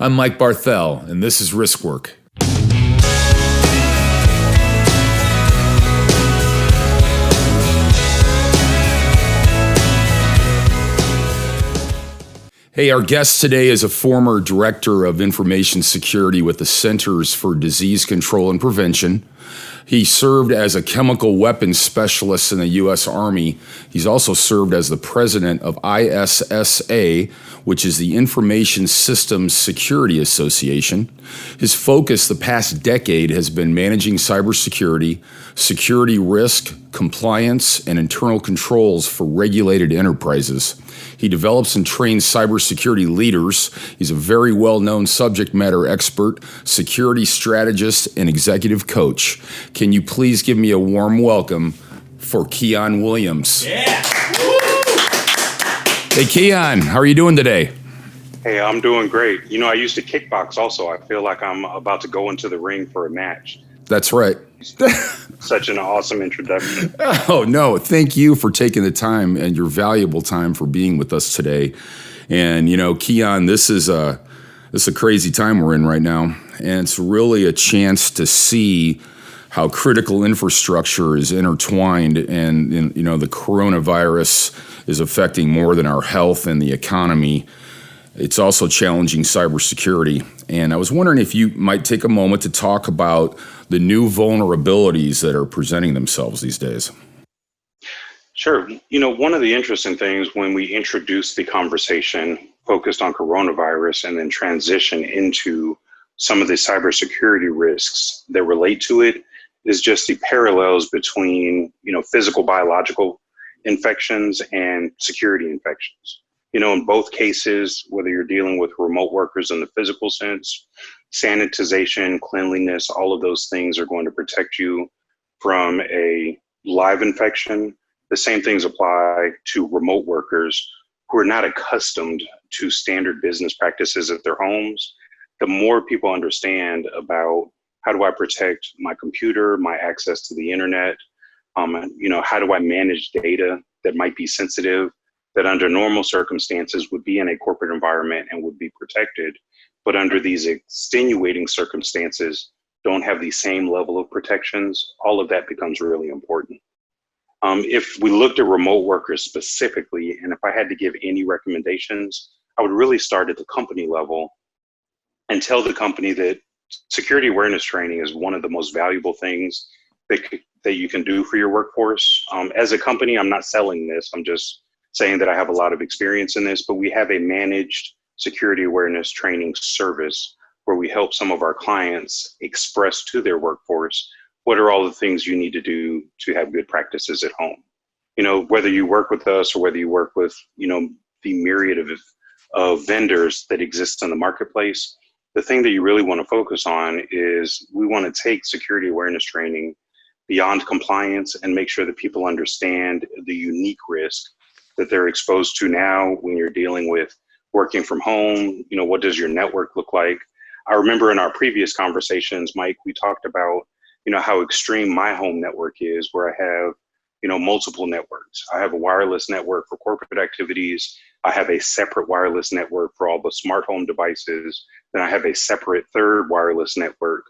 I'm Mike Barthel, and this is Risk Work. Hey, our guest today is a former director of information security with the Centers for Disease Control and Prevention. He served as a chemical weapons specialist in the U.S. Army. He's also served as the president of ICS, which is the Information Systems Security Association. His focus the past decade has been managing cybersecurity, security risk, compliance, and internal controls for regulated enterprises. He develops and trains cybersecurity leaders. He's a very well-known subject matter expert, security strategist, and executive coach. Can you please give me a warm welcome for Keyaan Williams? Yeah! Hey, Keyaan, how are you doing today? Hey, I'm doing great. You know, I used to kickbox also. I feel like I'm about to go into the ring for a match. That's right. Such an awesome introduction. Oh, no. Thank you for taking the time and your valuable time for being with us today. And, you know, Keyaan, this is a crazy time we're in right now. And it's really a chance to see how critical infrastructure is intertwined. And you know, the coronavirus is affecting more than our health and the economy. It's also challenging cybersecurity. And I was wondering if you might take a moment to talk about the new vulnerabilities that are presenting themselves these days. Sure. You know, one of the interesting things when we introduced the conversation focused on coronavirus and then transition into some of the cybersecurity risks that relate to it is just the parallels between, you know, physical biological infections and security infections. You know, in both cases, whether you're dealing with remote workers in the physical sense, sanitization, cleanliness, all of those things are going to protect you from a live infection. The same things apply to remote workers who are not accustomed to standard business practices at their homes. The more people understand about how do I protect my computer, my access to the internet, you know, how do I manage data that might be sensitive, that under normal circumstances would be in a corporate environment and would be protected, but under these extenuating circumstances don't have the same level of protections. All of that becomes really important. If we looked at remote workers specifically, and if I had to give any recommendations, I would really start at the company level and tell the company that security awareness training is one of the most valuable things that you can do for your workforce. As a company, I'm not selling this. I'm just saying that I have a lot of experience in this, but we have a managed security awareness training service where we help some of our clients express to their workforce what are all the things you need to do to have good practices at home. You know, whether you work with us or whether you work with, you know, the myriad of vendors that exist in the marketplace, the thing that you really want to focus on is we want to take security awareness training beyond compliance and make sure that people understand the unique risk that they're exposed to now when you're dealing with working from home. You know, what does your network look like? I remember in our previous conversations, Mike, we talked about, you know, how extreme my home network is, where I have, you know, multiple networks. I have a wireless network for corporate activities. I have a separate wireless network for all the smart home devices. Then I have a separate third wireless network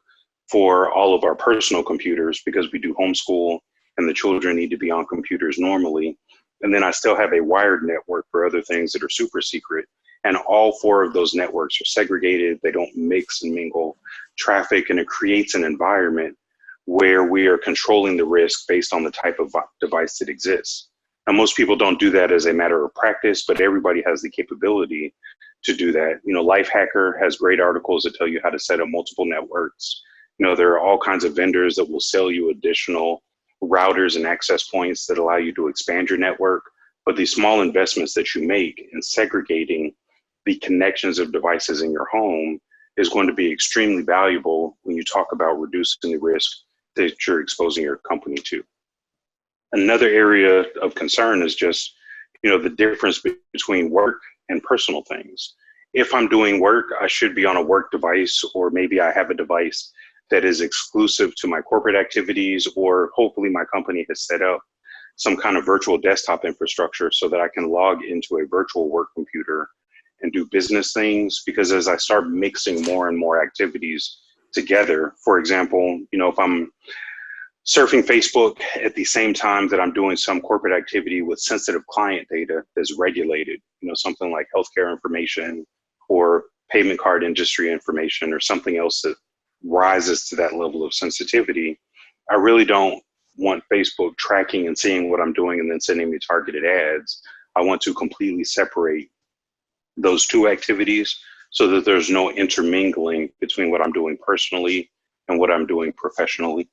for all of our personal computers because we do homeschool and the children need to be on computers normally. And then I still have a wired network for other things that are super secret. And all four of those networks are segregated. They don't mix and mingle traffic, and it creates an environment where we are controlling the risk based on the type of device that exists. Now, most people don't do that as a matter of practice, but everybody has the capability to do that. You know, Lifehacker has great articles that tell you how to set up multiple networks. You know, there are all kinds of vendors that will sell you additional routers and access points that allow you to expand your network. But these small investments that you make in segregating the connections of devices in your home is going to be extremely valuable when you talk about reducing the risk that you're exposing your company to. Another area of concern is just, you know, the difference between work and personal things. If I'm doing work, I should be on a work device, or maybe I have a device that is exclusive to my corporate activities, or hopefully my company has set up some kind of virtual desktop infrastructure so that I can log into a virtual work computer and do business things, because as I start mixing more and more activities together, for example, if I'm surfing Facebook at the same time that I'm doing some corporate activity with sensitive client data that's regulated, something like healthcare information or payment card industry information or something else that rises to that level of sensitivity, I really don't want Facebook tracking and seeing what I'm doing and then sending me targeted ads. I want to completely separate those two activities so that there's no intermingling between what I'm doing personally and what I'm doing professionally.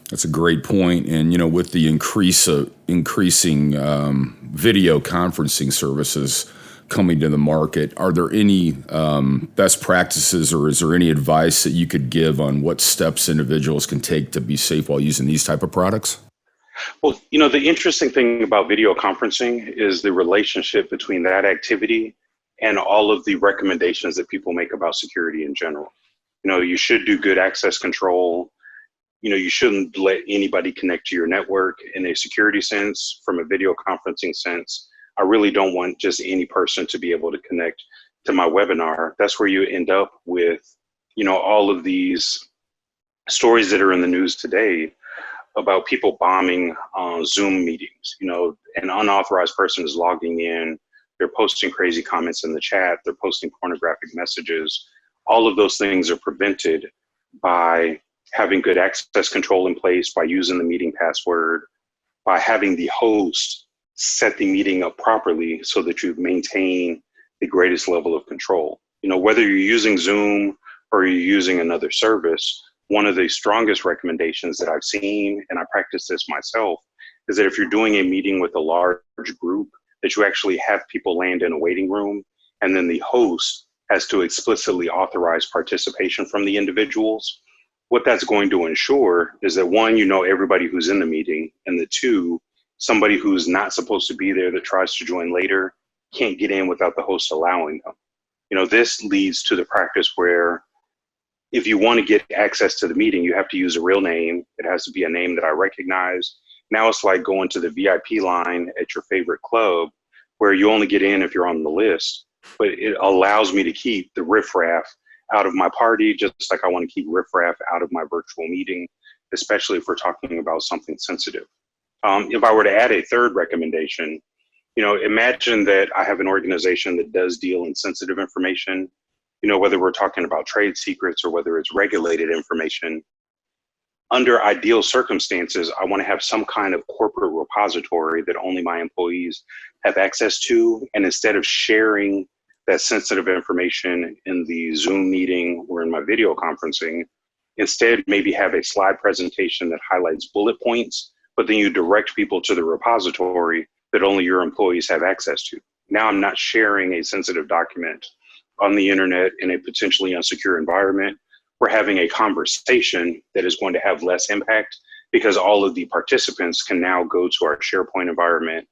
That's a great point. And, with the increasing video conferencing services coming to the market, are there any best practices, or is there any advice that you could give on what steps individuals can take to be safe while using these type of products? Well, the interesting thing about video conferencing is the relationship between that activity and all of the recommendations that people make about security in general. You should do good access control. You shouldn't let anybody connect to your network in a security sense. From a video conferencing sense, I really don't want just any person to be able to connect to my webinar. That's where you end up with, all of these stories that are in the news today about people bombing Zoom meetings. An unauthorized person is logging in, they're posting crazy comments in the chat, they're posting pornographic messages. All of those things are prevented by having good access control in place, by using the meeting password, by having the host set the meeting up properly so that you maintain the greatest level of control. Whether you're using Zoom or you're using another service, one of the strongest recommendations that I've seen, and I practice this myself, is that if you're doing a meeting with a large group, that you actually have people land in a waiting room, and then the host has to explicitly authorize participation from the individuals. What that's going to ensure is that, one, everybody who's in the meeting, and that two, somebody who's not supposed to be there that tries to join later can't get in without the host allowing them. This leads to the practice where if you want to get access to the meeting, you have to use a real name. It has to be a name that I recognize. Now it's like going to the VIP line at your favorite club where you only get in if you're on the list, but it allows me to keep the riffraff out of my party, just like I want to keep riffraff out of my virtual meeting, especially if we're talking about something sensitive. If I were to add a third recommendation, imagine that I have an organization that does deal in sensitive information, whether we're talking about trade secrets or whether it's regulated information. Under ideal circumstances, I want to have some kind of corporate repository that only my employees have access to. And instead of sharing that sensitive information in the Zoom meeting or in my video conferencing, instead maybe have a slide presentation that highlights bullet points, but then you direct people to the repository that only your employees have access to. Now I'm not sharing a sensitive document on the internet in a potentially unsecure environment. We're having a conversation that is going to have less impact because all of the participants can now go to our SharePoint environment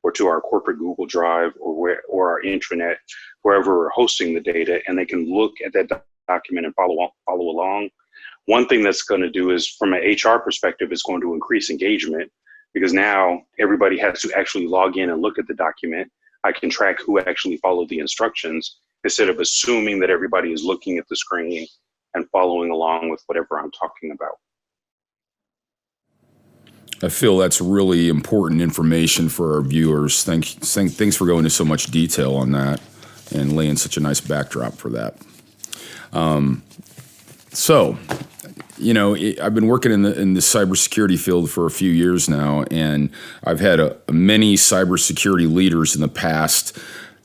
or to our corporate Google Drive or our intranet, wherever we're hosting the data, and they can look at that document and follow along. One thing that's going to do is, from an HR perspective, it's going to increase engagement because now everybody has to actually log in and look at the document. I can track who actually followed the instructions instead of assuming that everybody is looking at the screen and following along with whatever I'm talking about. I feel that's really important information for our viewers. Thanks for going into so much detail on that and laying such a nice backdrop for that. I've been working in the cybersecurity field for a few years now, and I've had many cybersecurity leaders in the past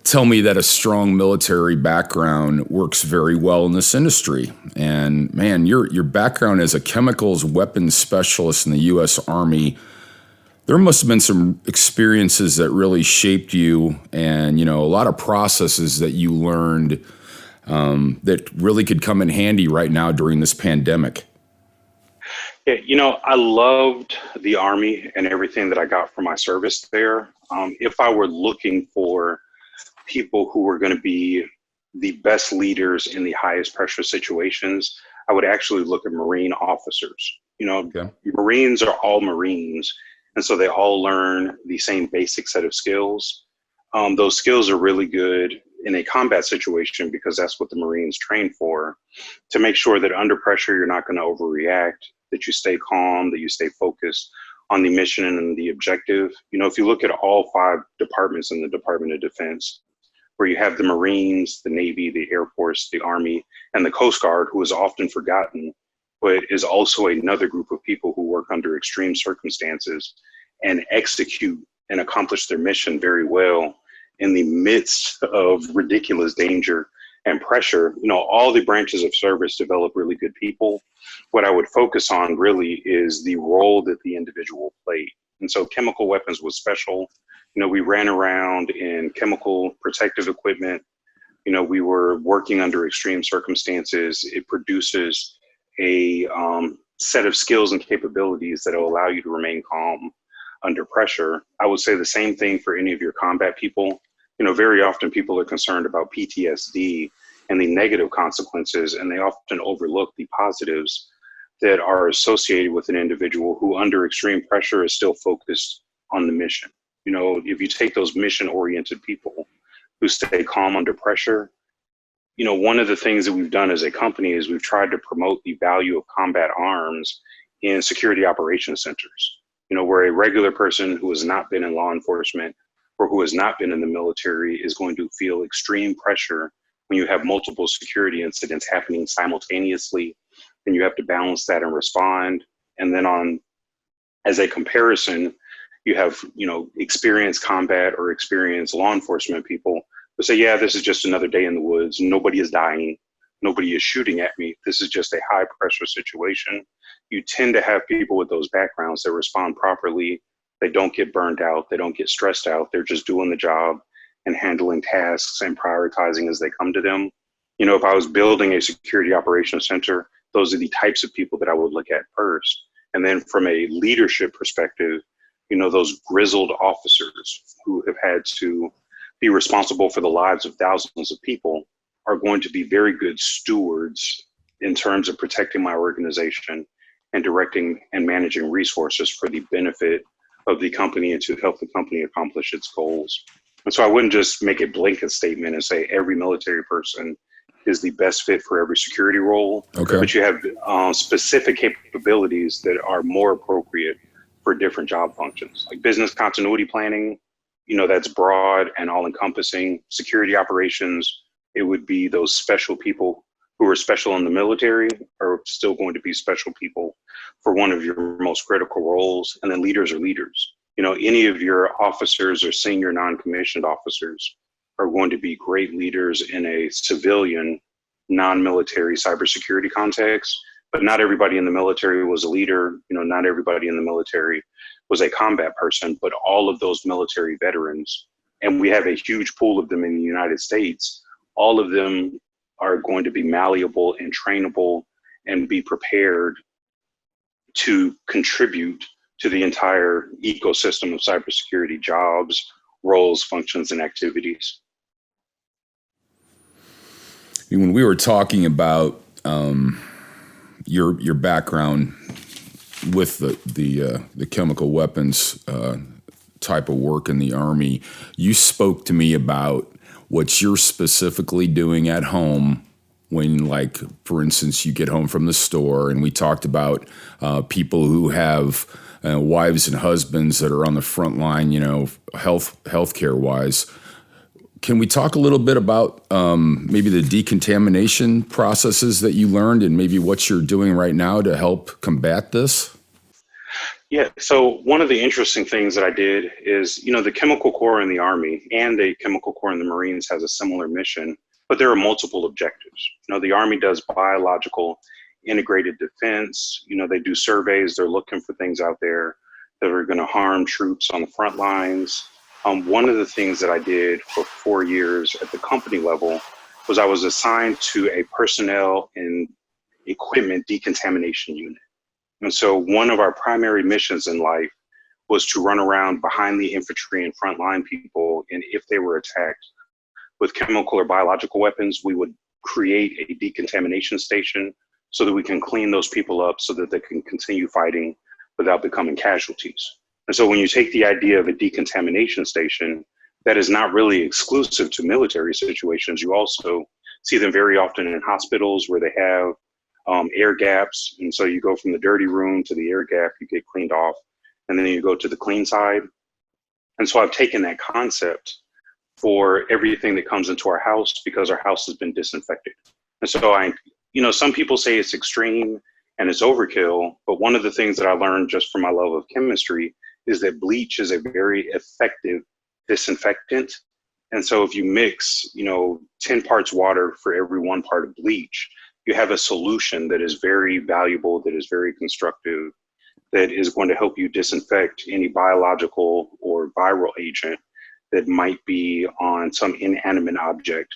tell me that a strong military background works very well in this industry. And man, your background as a chemicals weapons specialist in the U.S. Army, there must have been some experiences that really shaped you, and a lot of processes that you learned that really could come in handy right now during this pandemic. Yeah, I loved the Army and everything that I got from my service there. If I were looking for people who were going to be the best leaders in the highest pressure situations, I would actually look at Marine officers. Okay. Marines are all Marines, and so they all learn the same basic set of skills. those skills are really good in a combat situation because that's what the Marines train for, to make sure that under pressure, you're not going to overreact, that you stay calm, that you stay focused on the mission and the objective. If you look at all 5 departments in the Department of Defense, where you have the Marines, the Navy, the Air Force, the Army, and the Coast Guard, who is often forgotten, but is also another group of people who work under extreme circumstances and execute and accomplish their mission very well in the midst of ridiculous danger and pressure. All the branches of service develop really good people. What I would focus on really is the role that the individual played. And so chemical weapons was special. We ran around in chemical protective equipment. We were working under extreme circumstances. It produces a set of skills and capabilities that will allow you to remain calm under pressure. I would say the same thing for any of your combat people. Very often people are concerned about PTSD and the negative consequences, and they often overlook the positives that are associated with an individual who under extreme pressure is still focused on the mission. If you take those mission-oriented people who stay calm under pressure, one of the things that we've done as a company is we've tried to promote the value of combat arms in security operations centers, where a regular person who has not been in law enforcement or who has not been in the military is going to feel extreme pressure when you have multiple security incidents happening simultaneously, and you have to balance that and respond. And then as a comparison, you have, experienced combat or experienced law enforcement people who say, yeah, this is just another day in the woods. Nobody is dying. Nobody is shooting at me. This is just a high pressure situation. You tend to have people with those backgrounds that respond properly. They don't get burned out. They don't get stressed out. They're just doing the job and handling tasks and prioritizing as they come to them. If I was building a security operations center, those are the types of people that I would look at first. And then from a leadership perspective, those grizzled officers who have had to be responsible for the lives of thousands of people are going to be very good stewards in terms of protecting my organization and directing and managing resources for the benefit of the company and to help the company accomplish its goals. And so I wouldn't just make a blanket statement and say every military person is the best fit for every security role, Okay. But you have specific capabilities that are more appropriate for different job functions, like business continuity planning, that's broad and all-encompassing. Security operations, it would be those special people who are special in the military are still going to be special people for one of your most critical roles. And then leaders are leaders. Any of your officers or senior non-commissioned officers are going to be great leaders in a civilian, non-military cybersecurity context. But not everybody in the military was a leader. Not everybody in the military was a combat person, but all of those military veterans, and we have a huge pool of them in the United States, all of them are going to be malleable and trainable and be prepared to contribute to the entire ecosystem of cybersecurity jobs, roles, functions, and activities. When we were talking about your background with the chemical weapons type of work in the Army, you spoke to me about what you're specifically doing at home when, like, for instance, you get home from the store, and we talked about people who have wives and husbands that are on the front line, healthcare wise. Can we talk a little bit about maybe the decontamination processes that you learned and maybe what you're doing right now to help combat this? Yeah, so one of the interesting things that I did is, the Chemical Corps in the Army and the Chemical Corps in the Marines has a similar mission, but there are multiple objectives. The Army does biological integrated defense. They do surveys. They're looking for things out there that are going to harm troops on the front lines. One of the things that I did for 4 years at the company level was I was assigned to a personnel and equipment decontamination unit. And so one of our primary missions in life was to run around behind the infantry and frontline people, and if they were attacked with chemical or biological weapons, we would create a decontamination station so that we can clean those people up so that they can continue fighting without becoming casualties. And so when you take the idea of a decontamination station, that is not really exclusive to military situations. You also see them very often in hospitals where they have air gaps. And so you go from the dirty room to the air gap, you get cleaned off, and then you go to the clean side. And so I've taken that concept for everything that comes into our house because our house has been disinfected. And so some people say it's extreme and it's overkill, but one of the things that I learned just from my love of chemistry is that bleach is a very effective disinfectant. And so if you mix, 10 parts water for every 1 part of bleach, you have a solution that is very valuable, that is very constructive, that is going to help you disinfect any biological or viral agent that might be on some inanimate object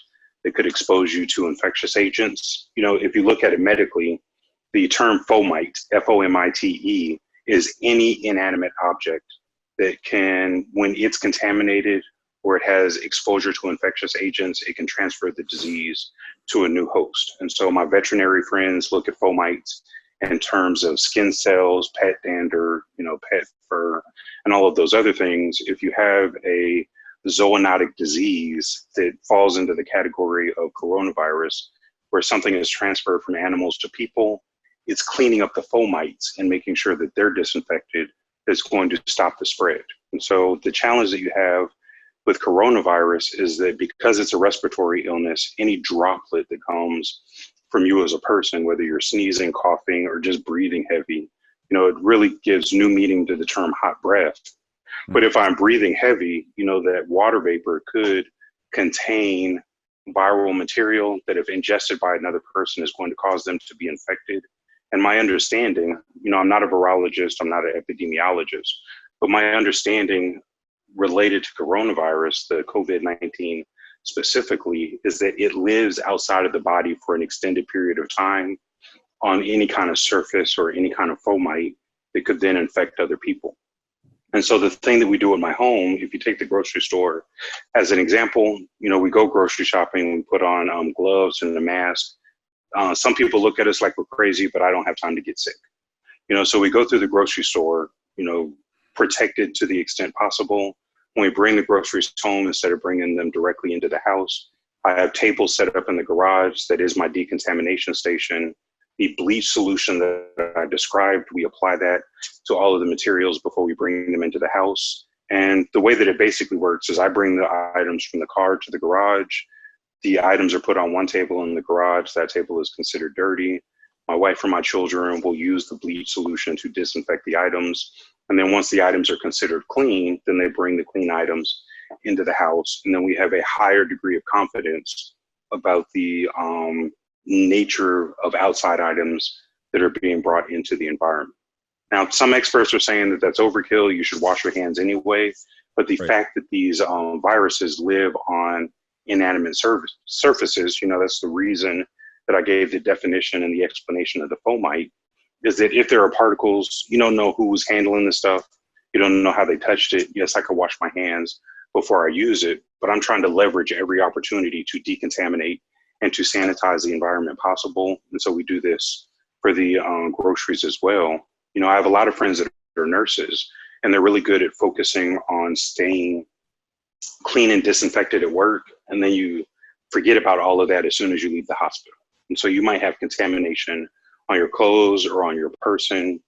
that could expose you to infectious agents. If you look at it medically, the term fomite, F-O-M-I-T-E, is any inanimate object that can, when it's contaminated or it has exposure to infectious agents, it can transfer the disease to a new host. And so my veterinary friends look at fomites in terms of skin cells, pet dander, pet fur, and all of those other things. If you have a zoonotic disease that falls into the category of coronavirus, where something is transferred from animals to people, it's cleaning up the fomites and making sure that they're disinfected that's going to stop the spread. And so the challenge that you have with coronavirus is that because it's a respiratory illness, any droplet that comes from you as a person, whether you're sneezing, coughing, or just breathing heavy, it really gives new meaning to the term hot breath. But if I'm breathing heavy, that water vapor could contain viral material that if ingested by another person is going to cause them to be infected. And my understanding, I'm not a virologist, I'm not an epidemiologist, but my understanding related to coronavirus, the COVID-19 specifically, is that it lives outside of the body for an extended period of time on any kind of surface or any kind of fomite that could then infect other people. And so the thing that we do at my home, if you take the grocery store as an example, we go grocery shopping, we put on gloves and a mask. Some people look at us like we're crazy, but I don't have time to get sick. So we go through the grocery store, protected to the extent possible. When we bring the groceries home, instead of bringing them directly into the house, I have tables set up in the garage. That is my decontamination station. The bleach solution that I described, we apply that to all of the materials before we bring them into the house. And the way that it basically works is I bring the items from the car to the garage. The items are put on one table in the garage. That table is considered dirty. My wife or my children will use the bleach solution to disinfect the items. And then once the items are considered clean, then they bring the clean items into the house. And then we have a higher degree of confidence about the nature of outside items that are being brought into the environment. Now, some experts are saying that that's overkill. You should wash your hands anyway. But the fact that these viruses live on inanimate surfaces, that's the reason that I gave the definition and the explanation of the fomite, is that if there are particles, you don't know who's handling the stuff. You don't know how they touched it. Yes, I could wash my hands before I use it, but I'm trying to leverage every opportunity to decontaminate and to sanitize the environment possible. And so we do this for the groceries as well. I have a lot of friends that are nurses, and they're really good at focusing on staying clean and disinfected at work. And then you forget about all of that as soon as you leave the hospital. And so you might have contamination on your clothes or on your person.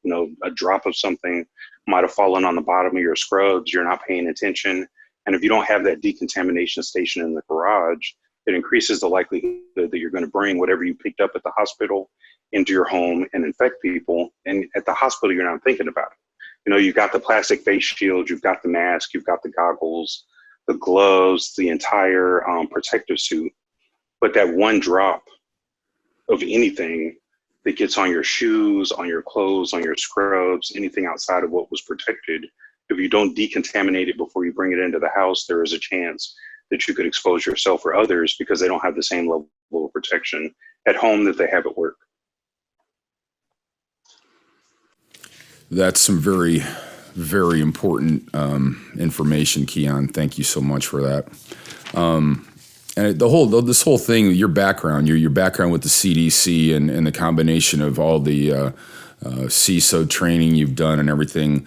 A drop of something might have fallen on the bottom of your scrubs. You're not paying attention. And if you don't have that decontamination station in the garage, it increases the likelihood that you're going to bring whatever you picked up at the hospital into your home and infect people. And at the hospital, you're not thinking about it. You've got the plastic face shield, you've got the mask, you've got the goggles, the gloves, the entire protective suit. But that one drop of anything that gets on your shoes, on your clothes, on your scrubs, anything outside of what was protected, if you don't decontaminate it before you bring it into the house, there is a chance that you could expose yourself or others because they don't have the same level of protection at home that they have at work. That's some very, very important information, Keyaan. Thank you so much for that. And this whole thing, your background with the CDC and the combination of all the CISO training you've done and everything,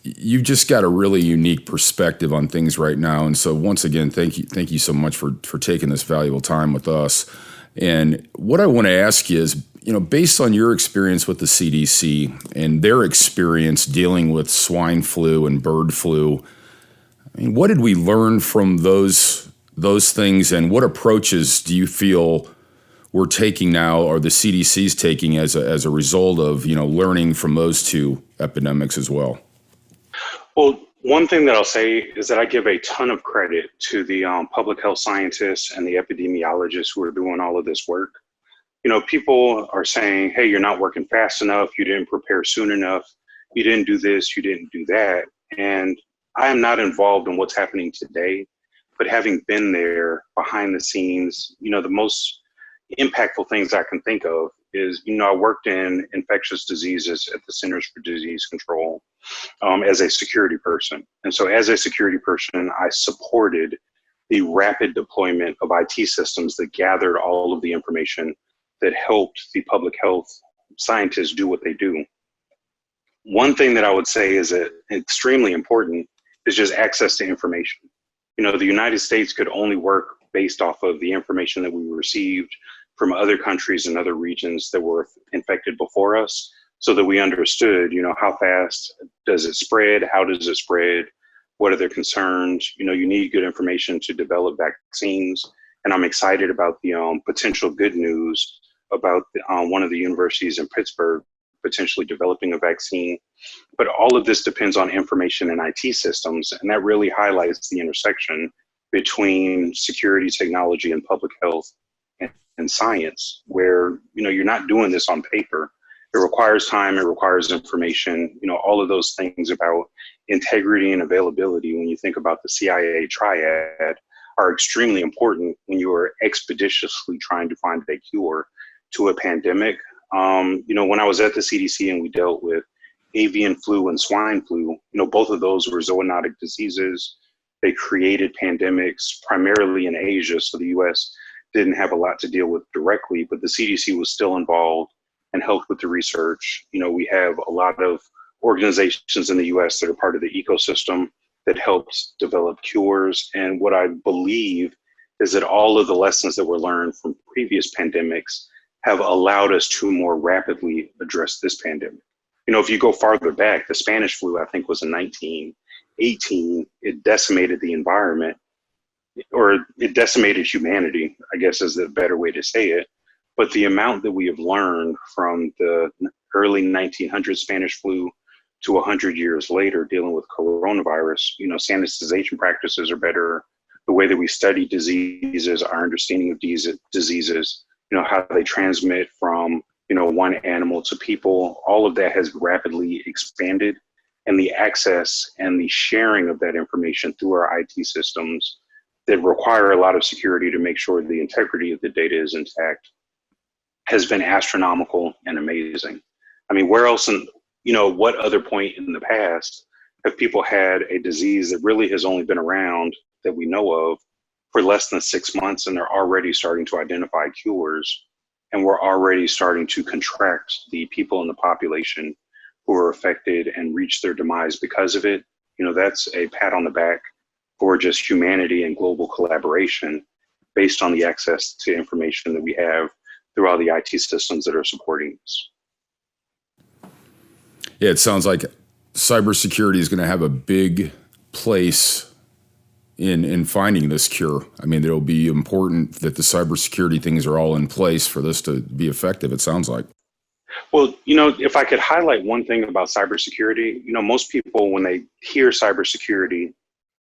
you've just got a really unique perspective on things right now. And so once again, thank you so much for taking this valuable time with us. And what I want to ask you is, based on your experience with the CDC and their experience dealing with swine flu and bird flu, I mean, what did we learn from those things, and what approaches do you feel we're taking now, or the CDC's taking as a result of learning from those two epidemics as well? Well, one thing that I'll say is that I give a ton of credit to the public health scientists and the epidemiologists who are doing all of this work. People are saying, hey, you're not working fast enough, you didn't prepare soon enough, you didn't do this, you didn't do that. And I am not involved in what's happening today, but having been there behind the scenes, the most impactful things I can think of is, I worked in infectious diseases at the Centers for Disease Control as a security person. And so as a security person, I supported the rapid deployment of IT systems that gathered all of the information that helped the public health scientists do what they do. One thing that I would say is that extremely important is just access to information. The United States could only work based off of the information that we received from other countries and other regions that were infected before us, so that we understood, how fast does it spread? How does it spread? What are their concerns? You need good information to develop vaccines. And I'm excited about the potential good news about one of the universities in Pittsburgh potentially developing a vaccine. But all of this depends on information and IT systems. And that really highlights the intersection between security, technology, and public health and science, where, you're not doing this on paper. It requires time, it requires information, all of those things about integrity and availability, when you think about the CIA triad, are extremely important when you are expeditiously trying to find a cure to a pandemic. When I was at the CDC and we dealt with avian flu and swine flu, both of those were zoonotic diseases. They created pandemics primarily in Asia, so the US didn't have a lot to deal with directly, but the CDC was still involved and helped with the research. We have a lot of organizations in the US that are part of the ecosystem that helped develop cures. And what I believe is that all of the lessons that were learned from previous pandemics have allowed us to more rapidly address this pandemic. If you go farther back, the Spanish flu, I think, was in 1918. It decimated the environment, or it decimated humanity, I guess is the better way to say it. But the amount that we have learned from the early 1900s Spanish flu to 100 years later dealing with coronavirus, sanitization practices are better. The way that we study diseases, our understanding of diseases, how they transmit from, one animal to people, all of that has rapidly expanded. And the access and the sharing of that information through our IT systems that require a lot of security to make sure the integrity of the data is intact has been astronomical and amazing. I mean, where else what other point in the past have people had a disease that really has only been around that we know of for less than 6 months, and they're already starting to identify cures, and we're already starting to contract the people in the population who are affected and reach their demise because of it? That's a pat on the back for just humanity and global collaboration based on the access to information that we have through all the IT systems that are supporting this. Yeah, it sounds like cybersecurity is going to have a big place in finding this cure. I mean, it'll be important that the cybersecurity things are all in place for this to be effective, it sounds like. Well, if I could highlight one thing about cybersecurity, most people, when they hear cybersecurity,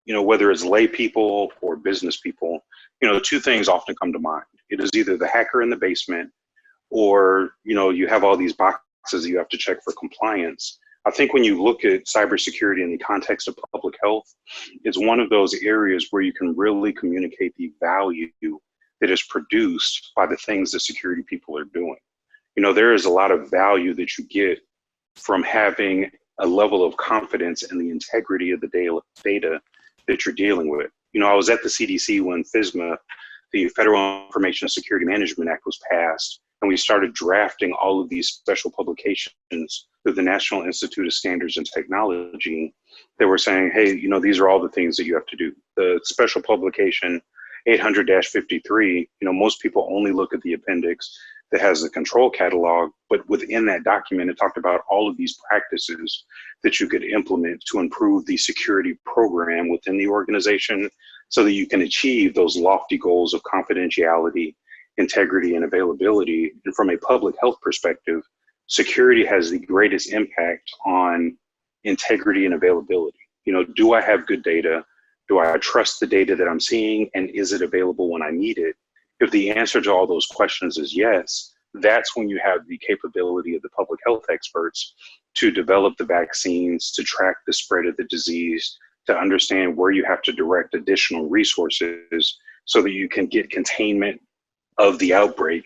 whether it's lay people or business people, two things often come to mind. It is either the hacker in the basement, or, you have all these boxes you have to check for compliance. I think when you look at cybersecurity in the context of public health, it's one of those areas where you can really communicate the value that is produced by the things that security people are doing. There is a lot of value that you get from having a level of confidence in the integrity of the data that you're dealing with. I was at the CDC when FISMA, the Federal Information Security Management Act, was passed. and we started drafting all of these special publications through the National Institute of Standards and Technology, they were saying, hey, these are all the things that you have to do. The special publication 800-53, most people only look at the appendix that has the control catalog, but within that document, it talked about all of these practices that you could implement to improve the security program within the organization so that you can achieve those lofty goals of confidentiality, integrity, and availability. And from a public health perspective, security has the greatest impact on integrity and availability. Do I have good data? Do I trust the data that I'm seeing? And is it available when I need it? If the answer to all those questions is yes, that's when you have the capability of the public health experts to develop the vaccines, to track the spread of the disease, to understand where you have to direct additional resources so that you can get containment of the outbreak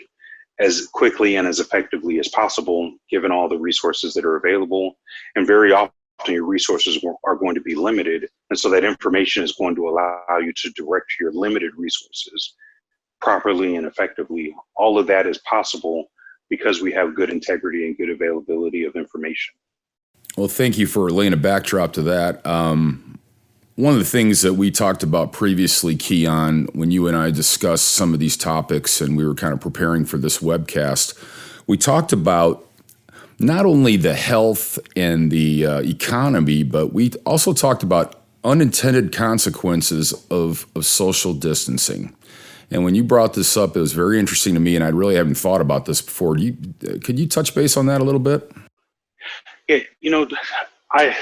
as quickly and as effectively as possible, given all the resources that are available. And very often your resources are going to be limited. And so that information is going to allow you to direct your limited resources properly and effectively. All of that is possible because we have good integrity and good availability of information. Well, thank you for laying a backdrop to that. One of the things that we talked about previously, Keyaan, when you and I discussed some of these topics and we were kind of preparing for this webcast, we talked about not only the health and the economy, but we also talked about unintended consequences of social distancing. And when you brought this up, it was very interesting to me, and I really haven't thought about this before. Could you touch base on that a little bit? Yeah, I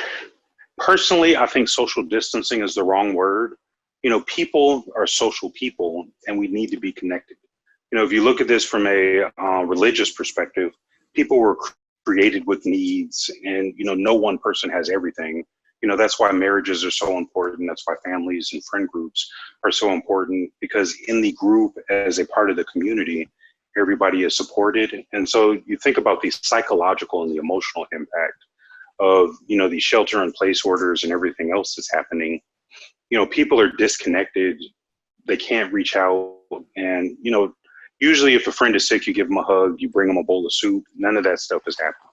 personally, I think social distancing is the wrong word. People are social people, and we need to be connected. If you look at this from a religious perspective, people were created with needs, and no one person has everything. That's why marriages are so important. That's why families and friend groups are so important, because in the group, as a part of the community, everybody is supported. And so you think about the psychological and the emotional impact of, these shelter in place orders and everything else that's happening. People are disconnected. They can't reach out. And, usually if a friend is sick, you give them a hug, you bring them a bowl of soup. None of that stuff is happening.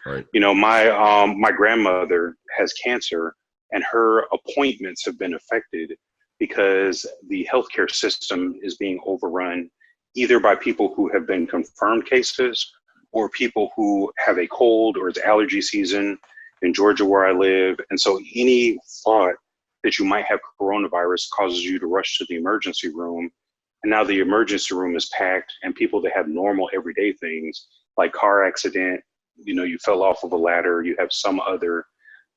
Right. My grandmother has cancer, and her appointments have been affected because the healthcare system is being overrun either by people who have been confirmed cases or people who have a cold, or it's allergy season in Georgia where I live. And so any thought that you might have coronavirus causes you to rush to the emergency room. And now the emergency room is packed, and people that have normal everyday things like car accident, you fell off of a ladder, you have some other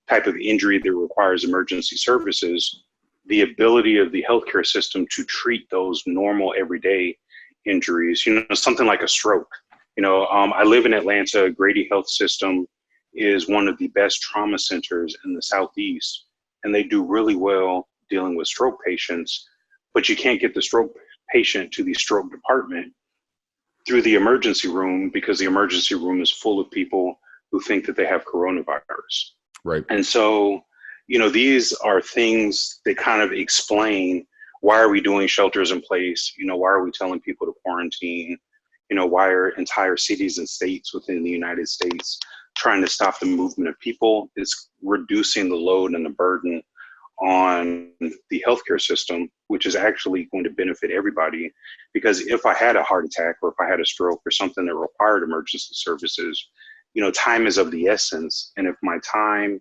type of injury that requires emergency services, the ability of the healthcare system to treat those normal everyday injuries, something like a stroke. I live in Atlanta. Grady Health System is one of the best trauma centers in the Southeast, and they do really well dealing with stroke patients, but you can't get the stroke patient to the stroke department through the emergency room because the emergency room is full of people who think that they have coronavirus. Right. And so, these are things that kind of explain, why are we doing shelters in place? Why are we telling people to quarantine? Why are entire cities and states within the United States trying to stop the movement of people? It's reducing the load and the burden on the healthcare system, which is actually going to benefit everybody. Because if I had a heart attack, or if I had a stroke, or something that required emergency services, time is of the essence. And if my time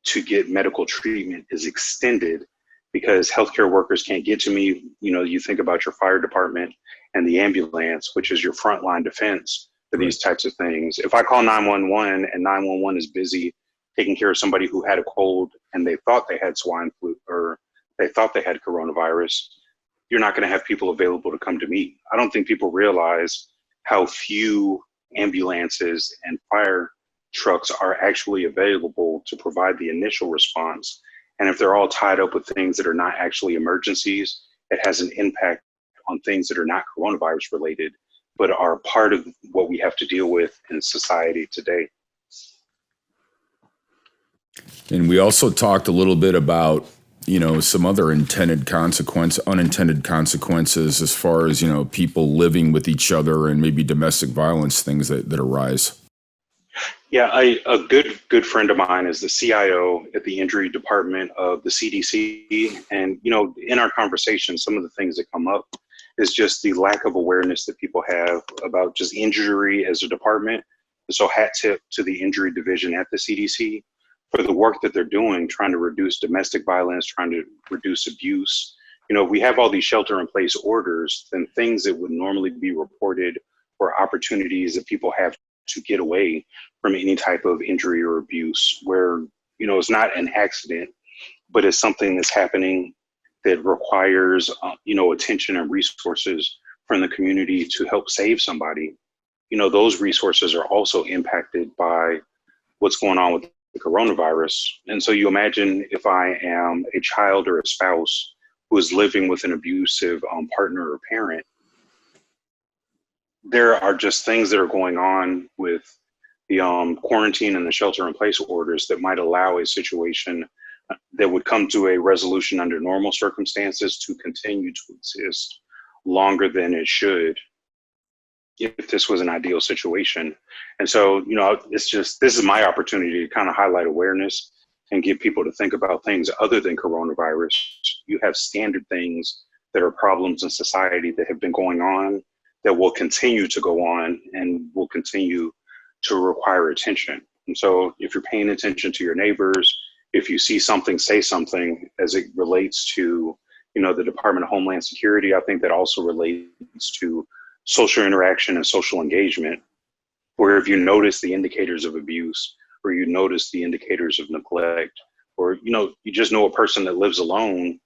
to get medical treatment is extended because healthcare workers can't get to me, you think about your fire department and the ambulance, which is your frontline defense for these types of things. If I call 911 and 911 is busy taking care of somebody who had a cold and they thought they had swine flu, or they thought they had coronavirus, you're not going to have people available to come to me. I don't think people realize how few ambulances and fire trucks are actually available to provide the initial response. And if they're all tied up with things that are not actually emergencies, it has an impact on things that are not coronavirus related, but are part of what we have to deal with in society today. And we also talked a little bit about, some other unintended consequences as far as, people living with each other and maybe domestic violence things that arise. Yeah, a good friend of mine is the CIO at the injury department of the CDC. And, in our conversation, some of the things that come up is just the lack of awareness that people have about just injury as a department. So hat tip to the injury division at the CDC for the work that they're doing, trying to reduce domestic violence, trying to reduce abuse. We have all these shelter in place orders, then things that would normally be reported or opportunities that people have to get away from any type of injury or abuse where, it's not an accident, but it's something that's happening that requires, attention and resources from the community to help save somebody. Those resources are also impacted by what's going on with the coronavirus. And so you imagine if I am a child or a spouse who is living with an abusive partner or parent, there are just things that are going on with the quarantine and the shelter in place orders that might allow a situation that would come to a resolution under normal circumstances to continue to exist longer than it should if this was an ideal situation. And so, this is my opportunity to kind of highlight awareness and get people to think about things other than coronavirus. You have standard things that are problems in society that have been going on, that will continue to go on and will continue to require attention. And so if you're paying attention to your neighbors, if you see something, say something as it relates to, the Department of Homeland Security. I think that also relates to social interaction and social engagement, where if you notice the indicators of abuse, or you notice the indicators of neglect, or, you just know a person that lives alone,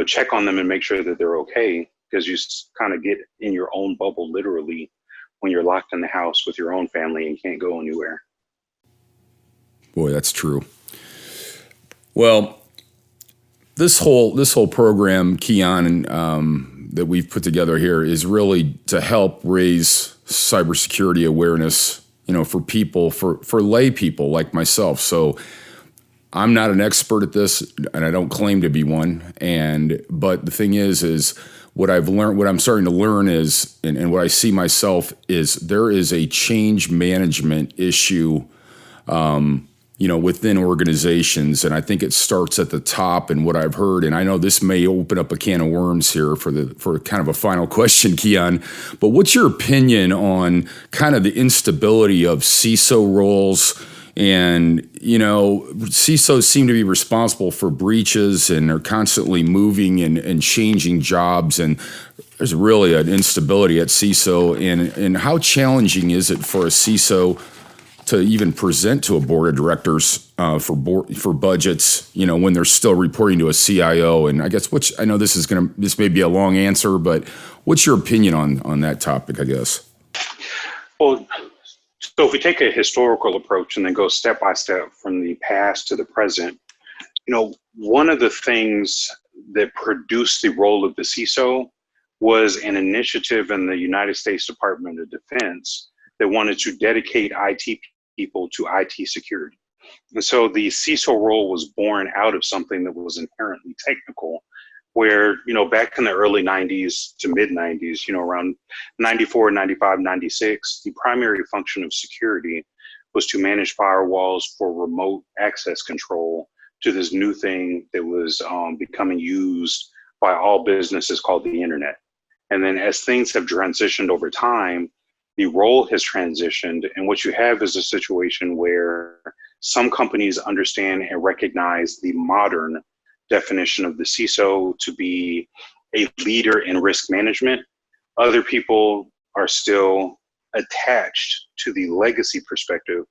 check on them and make sure that they're okay, because you kind of get in your own bubble, literally, when you're locked in the house with your own family and can't go anywhere. Boy, that's true. Well, this whole program, Keyaan, that we've put together here is really to help raise cybersecurity awareness, for people, for lay people like myself. So I'm not an expert at this, and I don't claim to be one. But the thing is what I've learned, what I'm starting to learn is, and what I see myself is, there is a change management issue, within organizations. And I think it starts at the top. And what I've heard, and I know this may open up a can of worms here for kind of a final question, Keyaan, but what's your opinion on kind of the instability of CISO roles? And, CISOs seem to be responsible for breaches, and they're constantly moving and changing jobs. And there's really an instability at CISO. And how challenging is it for a CISO to even present to a board of directors for budgets, when they're still reporting to a CIO? And I guess, I know this may be a long answer, but what's your opinion on that topic, I guess? Well, so if we take a historical approach and then go step by step from the past to the present, one of the things that produced the role of the CISO was an initiative in the United States Department of Defense that wanted to dedicate IT people to IT security. And so the CISO role was born out of something that was inherently technical, where, back in the early 90s to mid 90s, around 94, 95, 96, the primary function of security was to manage firewalls for remote access control to this new thing that was becoming used by all businesses called the internet. And then as things have transitioned over time, the role has transitioned, and what you have is a situation where some companies understand and recognize the modern definition of the CISO to be a leader in risk management. Other people are still attached to the legacy perspective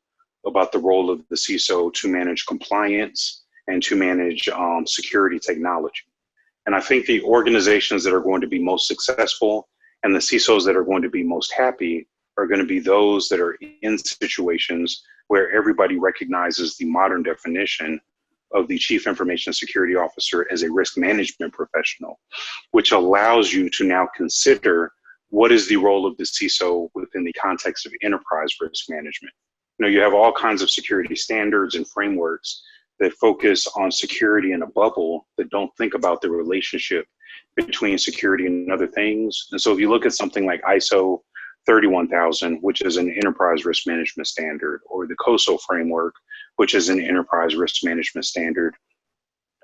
about the role of the CISO to manage compliance and to manage security technology. And I think the organizations that are going to be most successful and the CISOs that are going to be most happy are going to be those that are in situations where everybody recognizes the modern definition of the Chief Information Security Officer as a risk management professional, which allows you to now consider what is the role of the CISO within the context of enterprise risk management. You have all kinds of security standards and frameworks that focus on security in a bubble that don't think about the relationship between security and other things. And so if you look at something like ISO 31000, which is an enterprise risk management standard, or the CISO framework, which is an enterprise risk management standard,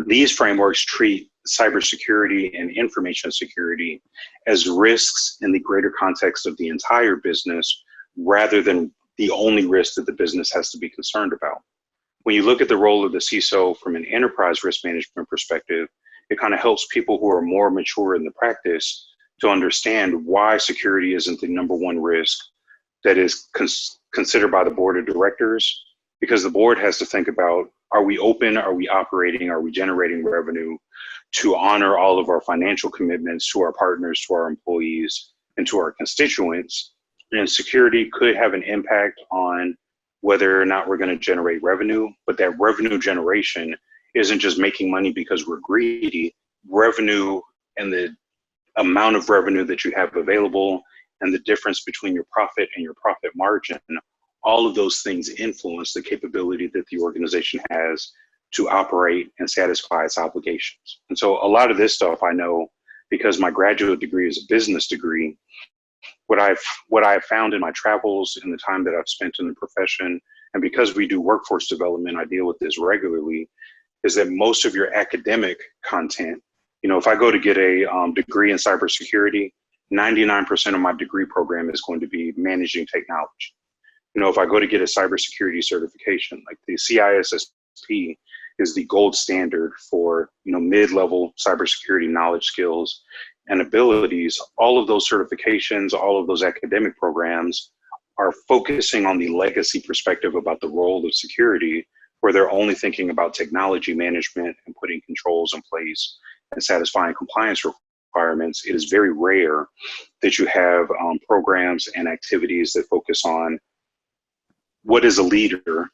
these frameworks treat cybersecurity and information security as risks in the greater context of the entire business, rather than the only risk that the business has to be concerned about. When you look at the role of the CISO from an enterprise risk management perspective, it kind of helps people who are more mature in the practice to understand why security isn't the number one risk that is considered by the board of directors, because the board has to think about, are we open, are we operating, are we generating revenue to honor all of our financial commitments to our partners, to our employees, and to our constituents. And security could have an impact on whether or not we're going to generate revenue, but that revenue generation isn't just making money because we're greedy. Revenue and the amount of revenue that you have available and the difference between your profit and your profit margin, all of those things influence the capability that the organization has to operate and satisfy its obligations. And so a lot of this stuff I know because my graduate degree is a business degree. What I've found in my travels and the time that I've spent in the profession, and because we do workforce development, I deal with this regularly, is that most of your academic content, if I go to get a degree in cybersecurity, 99% of my degree program is going to be managing technology. If I go to get a cybersecurity certification, like the CISSP is the gold standard for, mid-level cybersecurity knowledge, skills, and abilities, all of those certifications, all of those academic programs are focusing on the legacy perspective about the role of security, where they're only thinking about technology management and putting controls in place and satisfying compliance requirements. It is very rare that you have programs and activities that focus on what is a leader.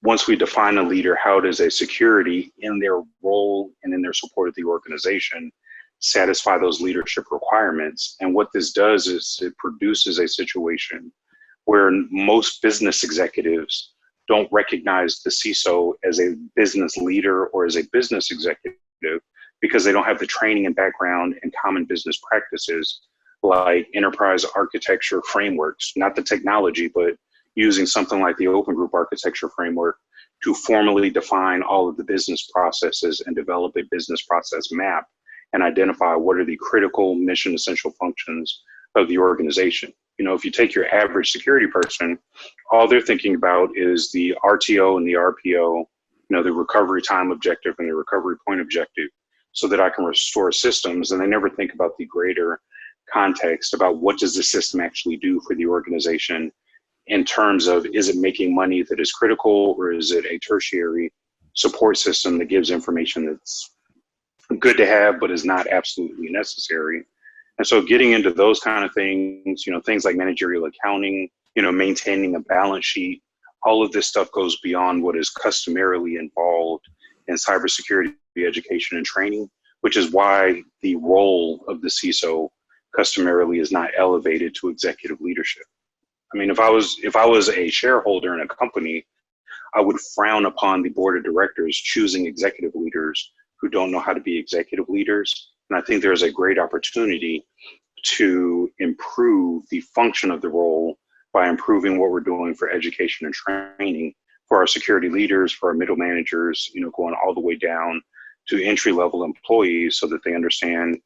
Once we define a leader, how does a security in their role and in their support of the organization satisfy those leadership requirements? And what this does is it produces a situation where most business executives don't recognize the CISO as a business leader or as a business executive because they don't have the training and background and common business practices like enterprise architecture frameworks, not the technology, but using something like the Open Group Architecture Framework to formally define all of the business processes and develop a business process map and identify what are the critical mission essential functions of the organization. If you take your average security person, all they're thinking about is the RTO and the RPO, the recovery time objective and the recovery point objective, so that I can restore systems. And they never think about the greater context about what does the system actually do for the organization in terms of, is it making money that is critical, or is it a tertiary support system that gives information that's good to have but is not absolutely necessary. And so getting into those kind of things, things like managerial accounting, maintaining a balance sheet, all of this stuff goes beyond what is customarily involved in cybersecurity education and training, which is why the role of the CISO customarily is not elevated to executive leadership. I mean, if I was a shareholder in a company, I would frown upon the board of directors choosing executive leaders who don't know how to be executive leaders. And I think there's a great opportunity to improve the function of the role by improving what we're doing for education and training for our security leaders, for our middle managers, going all the way down to entry-level employees, so that they understand,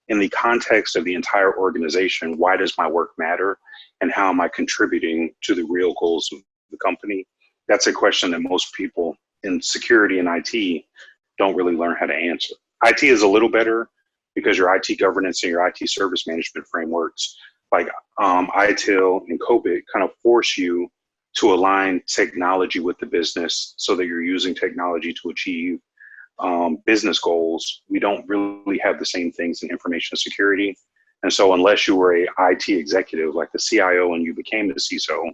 in the context of the entire organization, why does my work matter and how am I contributing to the real goals of the company? That's a question that most people in security and IT don't really learn how to answer. IT is a little better because your IT governance and your IT service management frameworks like ITIL and COVID kind of force you to align technology with the business so that you're using technology to achieve business goals. We don't really have the same things in information security. And so unless you were a IT executive like the CIO and you became the CISO,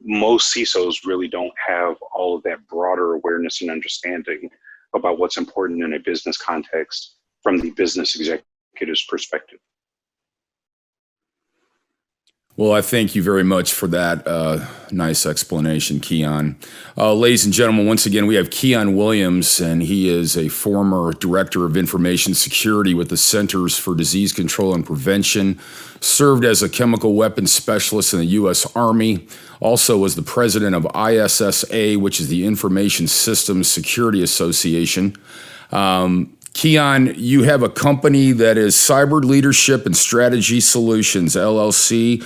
most CISOs really don't have all of that broader awareness and understanding about what's important in a business context from the business executive's perspective. Well, I thank you very much for that nice explanation, Keyaan. Ladies and gentlemen, once again, we have Keyaan Williams, and he is a former Director of Information Security with the Centers for Disease Control and Prevention, served as a chemical weapons specialist in the U.S. Army, also was the president of ISSA, which is the Information Systems Security Association. Keyaan, you have a company that is Cyber Leadership and Strategy Solutions, LLC,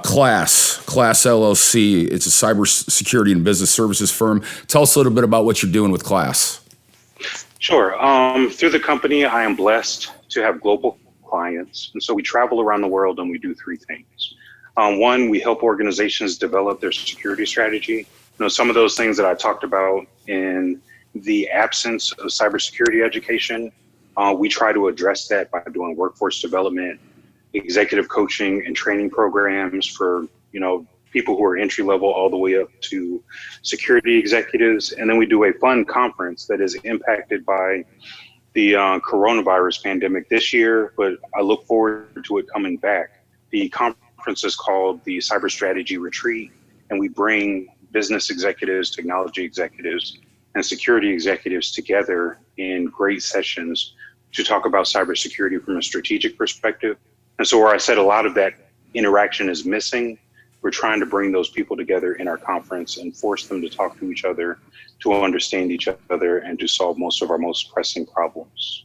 Class LLC. It's a cybersecurity and business services firm. Tell us a little bit about what you're doing with Class. Sure. Through the company, I am blessed to have global clients. And so we travel around the world and we do three things. One, we help organizations develop their security strategy. Some of those things that I talked about in the absence of cybersecurity education, we try to address that by doing workforce development, executive coaching and training programs for, people who are entry level all the way up to security executives. And then we do a fun conference that is impacted by the coronavirus pandemic this year, but I look forward to it coming back. The conference is called the Cyber Strategy Retreat, and we bring business executives, technology executives, and security executives together in great sessions to talk about cybersecurity from a strategic perspective. And so where I said a lot of that interaction is missing, we're trying to bring those people together in our conference and force them to talk to each other, to understand each other, and to solve most of our most pressing problems.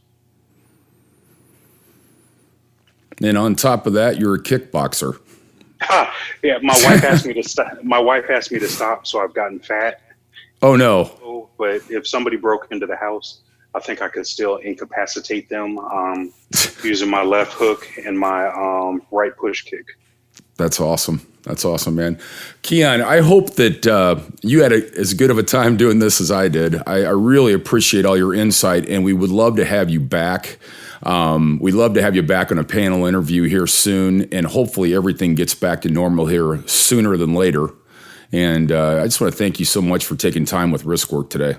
And on top of that, you're a kickboxer. Yeah, my wife asked me to stop. My wife asked me to stop, so I've gotten fat. Oh no! But if somebody broke into the house, I think I could still incapacitate them using my left hook and my right push kick. That's awesome. That's awesome, man. Keyaan, I hope that you had as good of a time doing this as I did. I really appreciate all your insight, and we would love to have you back. We'd love to have you back on a panel interview here soon, and hopefully everything gets back to normal here sooner than later. And I just want to thank you so much for taking time with RiskWork today.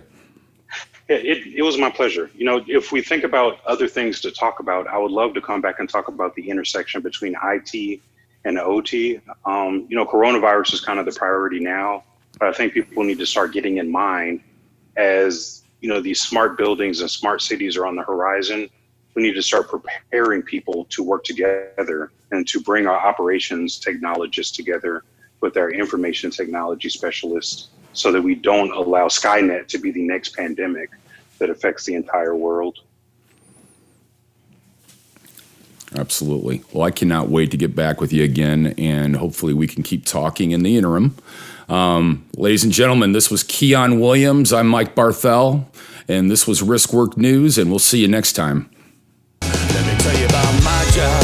It was my pleasure. If we think about other things to talk about, I would love to come back and talk about the intersection between IT and OT. Coronavirus is kind of the priority now, but I think people need to start getting in mind as, these smart buildings and smart cities are on the horizon. We need to start preparing people to work together and to bring our operations technologists together with our information technology specialists so that we don't allow Skynet to be the next pandemic that affects the entire world. Absolutely. Well, I cannot wait to get back with you again, and hopefully we can keep talking in the interim. Ladies and gentlemen, this was Keyaan Williams. I'm Mike Barthel, and this was RiskWork News, and we'll see you next time. Let me tell you about my job.